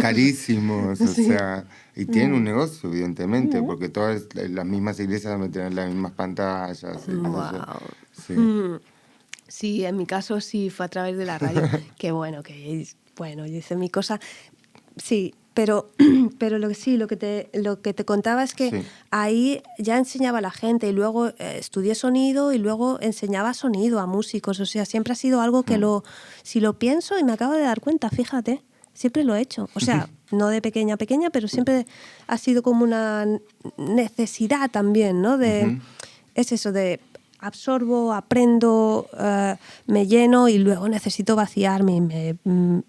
carísimos, o Sí. sea, y tienen un negocio, evidentemente, porque todas las mismas iglesias deben tener las mismas pantallas. Y qué sé yo. Wow. Sí. Sí, en mi caso sí fue a través de la radio. Qué bueno, yo hice mi cosa. Sí, pero lo que te contaba es que Sí. ahí ya enseñaba a la gente y luego estudié sonido y luego enseñaba sonido a músicos. O sea, siempre ha sido algo que si lo pienso y me acabo de dar cuenta, fíjate, siempre lo he hecho. O sea, no de pequeña, pero siempre ha sido como una necesidad también, ¿no? Es eso de absorbo, aprendo, me lleno y luego necesito vaciarme.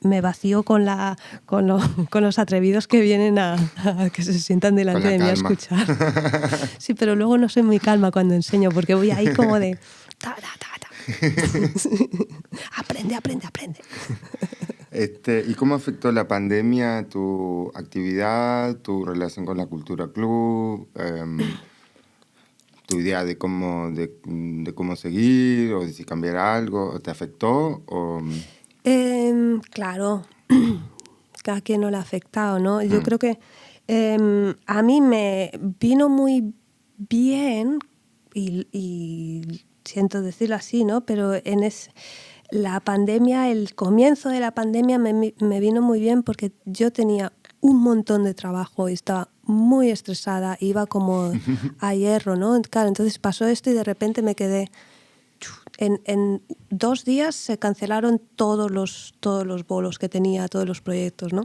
Me vacío con los atrevidos que vienen a que se sientan delante de mí a escuchar. Sí, pero luego no soy muy calma cuando enseño porque voy ahí como de... Aprende. ¿Y cómo afectó la pandemia tu actividad, tu relación con la Cultura Club? tu idea de cómo seguir o de si cambiar algo? ¿Te afectó? O... Claro, a quien no le ha afectado, ¿no? Yo creo que a mí me vino muy bien, y siento decirlo así, ¿no? Pero la pandemia, el comienzo de la pandemia me vino muy bien porque yo tenía un montón de trabajo y estaba muy estresada, iba como a hierro, ¿no? Claro, entonces pasó esto y de repente me quedé... En 2 días se cancelaron todos los bolos que tenía, todos los proyectos, ¿no?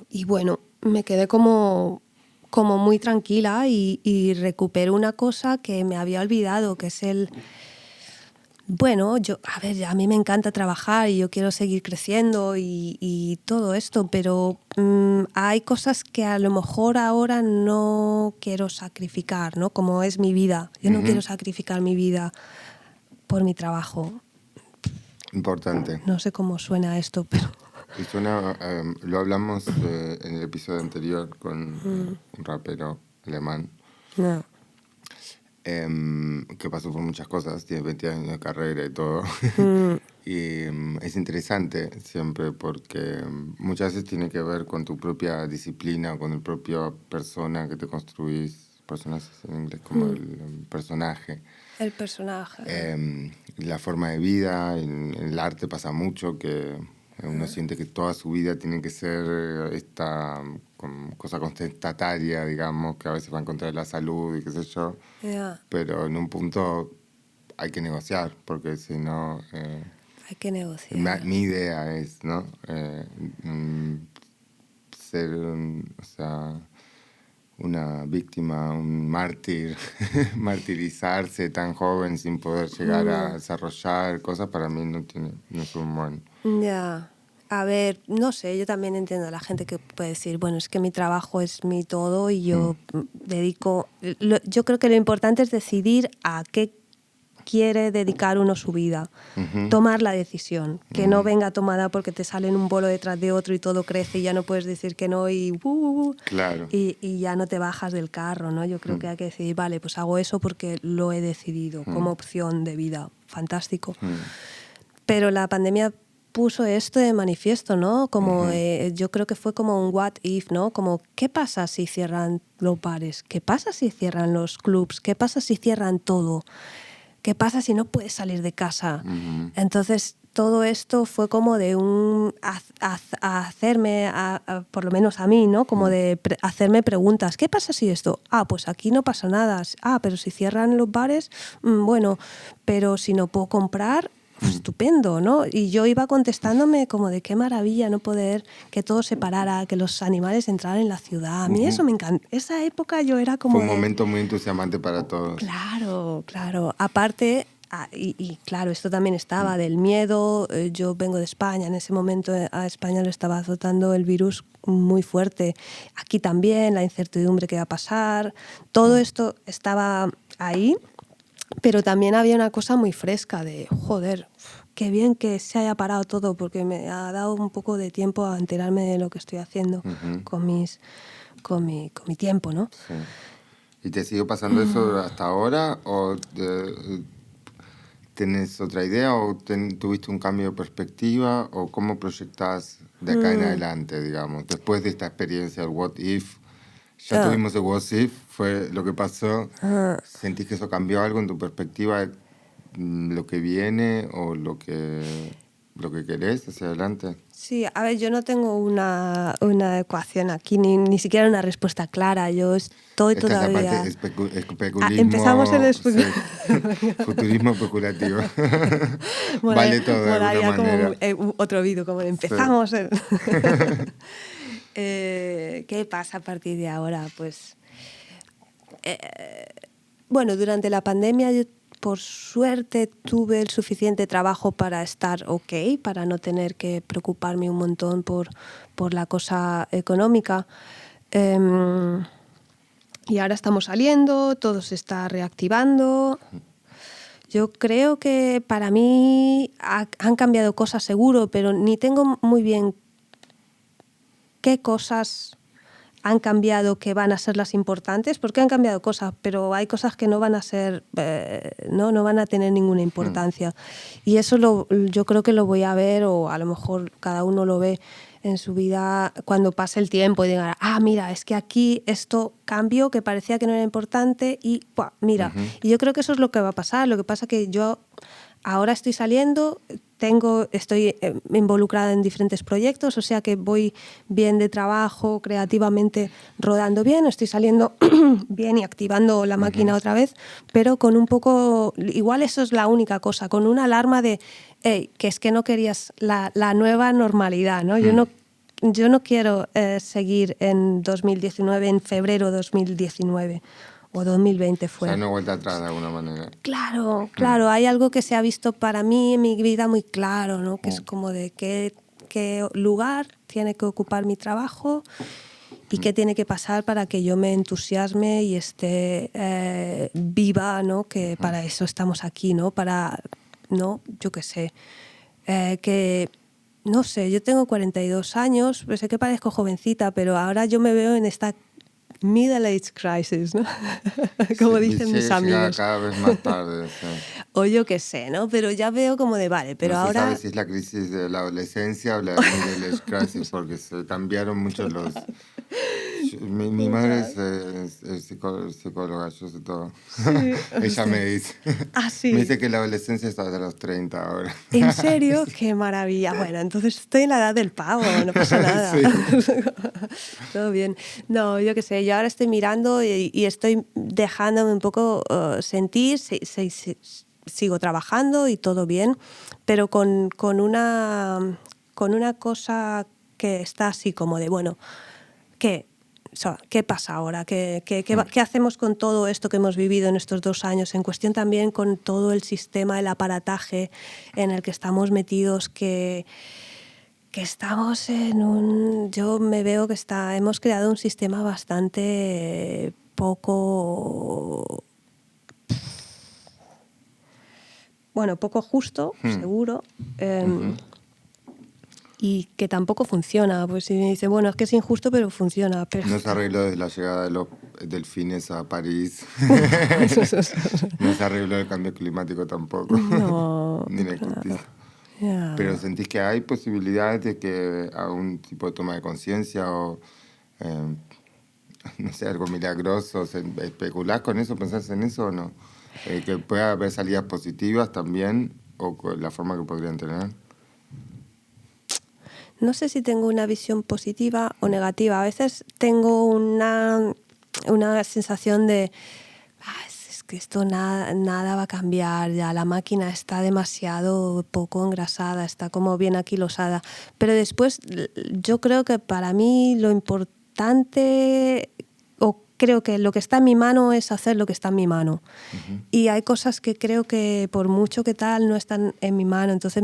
Y bueno, me quedé como muy tranquila y recuperé una cosa que me había olvidado, que es bueno, a mí me encanta trabajar y yo quiero seguir creciendo y todo esto, pero hay cosas que a lo mejor ahora no quiero sacrificar, ¿no? Como es mi vida. Yo no quiero sacrificar mi vida por mi trabajo. Importante. No sé cómo suena esto, pero... Y suena, lo hablamos en el episodio anterior con un rapero alemán. No. Que pasó por muchas cosas, tiene 20 años de carrera y todo. Y es interesante siempre porque muchas veces tiene que ver con tu propia disciplina, con la propia persona que te construís, personas en inglés como el personaje. El personaje. La forma de vida, en el arte pasa mucho que uno siente que toda su vida tiene que ser esta cosa contestataria, digamos, que a veces va en contra de la salud y qué sé yo. Yeah. Pero en un punto hay que negociar, porque si no... Hay que negociar. mi idea es, ¿no? Ser, o sea, una víctima, un mártir, martirizarse tan joven sin poder llegar a desarrollar cosas, para mí no es un buen... Ya. A ver, no sé, yo también entiendo a la gente que puede decir, bueno, es que mi trabajo es mi todo y yo dedico... Yo creo que lo importante es decidir a qué quiere dedicar uno su vida. Tomar la decisión, que no venga tomada porque te salen un bolo detrás de otro y todo crece y ya no puedes decir que no Claro. y ya no te bajas del carro, ¿no? Yo creo que hay que decidir, vale, pues hago eso porque lo he decidido como opción de vida. Fantástico. Pero la pandemia puso esto de manifiesto, ¿no? Como yo creo que fue como un what if, ¿no? Como ¿qué pasa si cierran los bares? ¿Qué pasa si cierran los clubs? ¿Qué pasa si cierran todo? ¿Qué pasa si no puedes salir de casa? Entonces, todo esto fue como de hacerme, por lo menos a mí, ¿no? Como de hacerme preguntas. ¿Qué pasa si esto? Pues aquí no pasa nada. Pero si cierran los bares, bueno, pero si no puedo comprar, estupendo, ¿no? Y yo iba contestándome como de qué maravilla no poder que todo se parara, que los animales entraran en la ciudad. A mí eso me encanta. Esa época yo era como... Fue un momento muy entusiasmante para todos. Claro, claro. Aparte, y claro, esto también estaba del miedo. Yo vengo de España, en ese momento a España lo estaba azotando el virus muy fuerte. Aquí también, la incertidumbre que va a pasar. Todo esto estaba ahí. Pero también había una cosa muy fresca de, joder, qué bien que se haya parado todo porque me ha dado un poco de tiempo a enterarme de lo que estoy haciendo con mi tiempo, ¿no? Sí. ¿Y te sigue pasando eso hasta ahora? ¿O tenés otra idea? ¿O tuviste un cambio de perspectiva? ¿O cómo proyectás de acá en adelante, digamos? Después de esta experiencia, el what if, ya tuvimos el what if, fue lo que pasó. ¿Sentís que eso cambió algo en tu perspectiva de lo que viene o lo que querés hacia adelante? Sí, a ver, yo no tengo una ecuación aquí, ni siquiera una respuesta clara. Yo estoy Esta todavía... es la parte especulismo. Empezamos el Futurismo especulativo. Mola- Vale todo de molaría alguna manera. como otro vídeo, como empezamos. ¿Qué pasa a partir de ahora? Pues, bueno, durante la pandemia yo por suerte tuve el suficiente trabajo para estar ok, para no tener que preocuparme un montón por la cosa económica. Y ahora estamos saliendo, todo se está reactivando. Yo creo que para mí han cambiado cosas seguro, pero ni tengo muy bien qué cosas han cambiado, que van a ser las importantes, porque han cambiado cosas, pero hay cosas que no van a ser, no van a tener ninguna importancia. Y eso yo creo que lo voy a ver, o a lo mejor cada uno lo ve en su vida cuando pase el tiempo y digan, mira, es que aquí esto cambió, que parecía que no era importante y ¡pua! Mira. Y yo creo que eso es lo que va a pasar. Lo que pasa que yo ahora estoy saliendo, estoy involucrada en diferentes proyectos, o sea que voy bien de trabajo, creativamente rodando bien, estoy saliendo bien y activando la máquina otra vez, pero con un poco, igual eso es la única cosa, con una alarma de que es que no querías la nueva normalidad, ¿no? Yo no quiero seguir en 2019, en febrero de 2019. O 2020 fue. O sea, no vuelta atrás de alguna manera. Claro, hay algo que se ha visto para mí en mi vida muy claro, ¿no? Que es como de qué lugar tiene que ocupar mi trabajo y qué tiene que pasar para que yo me entusiasme y esté viva, ¿no? Que para eso estamos aquí, ¿no? Para, ¿no? Yo qué sé, que... No sé, yo tengo 42 años, pues sé que parezco jovencita, pero ahora yo me veo en esta middle age crisis, ¿no? Como dicen mis amigos. Cada vez más tarde. Sí. O yo qué sé, ¿no? Pero ya veo como de, vale, pero no ahora... No se sabe si es la crisis de la adolescencia o la middle age crisis, porque se cambiaron mucho los... Mi madre es psicóloga, yo sé todo. Sí, ella me dice. Sí. Me dice que la adolescencia está de los 30 ahora. ¿En serio? ¡Qué maravilla! Bueno, entonces estoy en la edad del pavo, no pasa nada. Sí. Todo bien. No, yo qué sé, yo ahora estoy mirando y estoy dejándome un poco sentir, sigo trabajando y todo bien, pero con una cosa que está así como de, bueno, ¿qué pasa ahora? ¿Qué hacemos con todo esto que hemos vivido en estos 2 años? En cuestión también con todo el sistema, el aparataje en el que estamos metidos, que estamos en un... Yo me veo que hemos creado un sistema bastante poco... Bueno, poco justo, seguro. Y que tampoco funciona. Pues si me dicen, bueno, es que es injusto, pero funciona. Pero... No se arregló desde la llegada de los delfines a París. No se arregló el cambio climático tampoco. No. Ni la injusticia. Yeah. Pero ¿sentís que hay posibilidades de que algún tipo de toma de conciencia o, no sé, algo milagroso? ¿Especulás con eso? ¿Pensás en eso o no? ¿Que pueda haber salidas positivas también o la forma que podrían tener? No sé si tengo una visión positiva o negativa. A veces tengo una sensación de es que esto nada va a cambiar, ya la máquina está demasiado poco engrasada, está como bien aquilosada. Pero después yo creo que para mí lo importante, o creo que lo que está en mi mano es hacer lo que está en mi mano. Y hay cosas que creo que por mucho que tal no están en mi mano. Entonces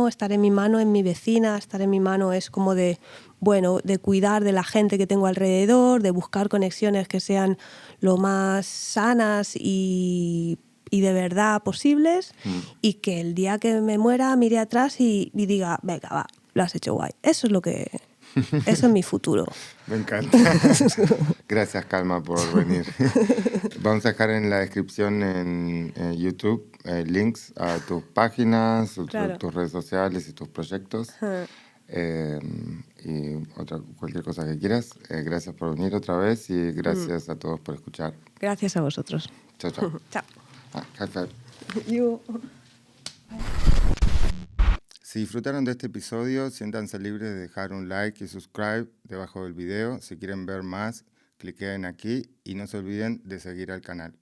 estar en mi mano, en mi vecina, estar en mi mano es como de, bueno, de cuidar de la gente que tengo alrededor, de buscar conexiones que sean lo más sanas y de verdad posibles, y que el día que me muera mire atrás y diga, venga, va, lo has hecho guay. Eso es mi futuro. Me encanta. Gracias, Calma, por venir. Vamos a dejar en la descripción en YouTube links a tus páginas, claro, tus redes sociales y tus proyectos. Y cualquier cosa que quieras. Gracias por venir otra vez y gracias a todos por escuchar. Gracias a vosotros. Chao, chao. Chao. High five. You. Si disfrutaron de este episodio, siéntanse libres de dejar un like y subscribe debajo del video. Si quieren ver más, cliquen aquí y no se olviden de seguir al canal.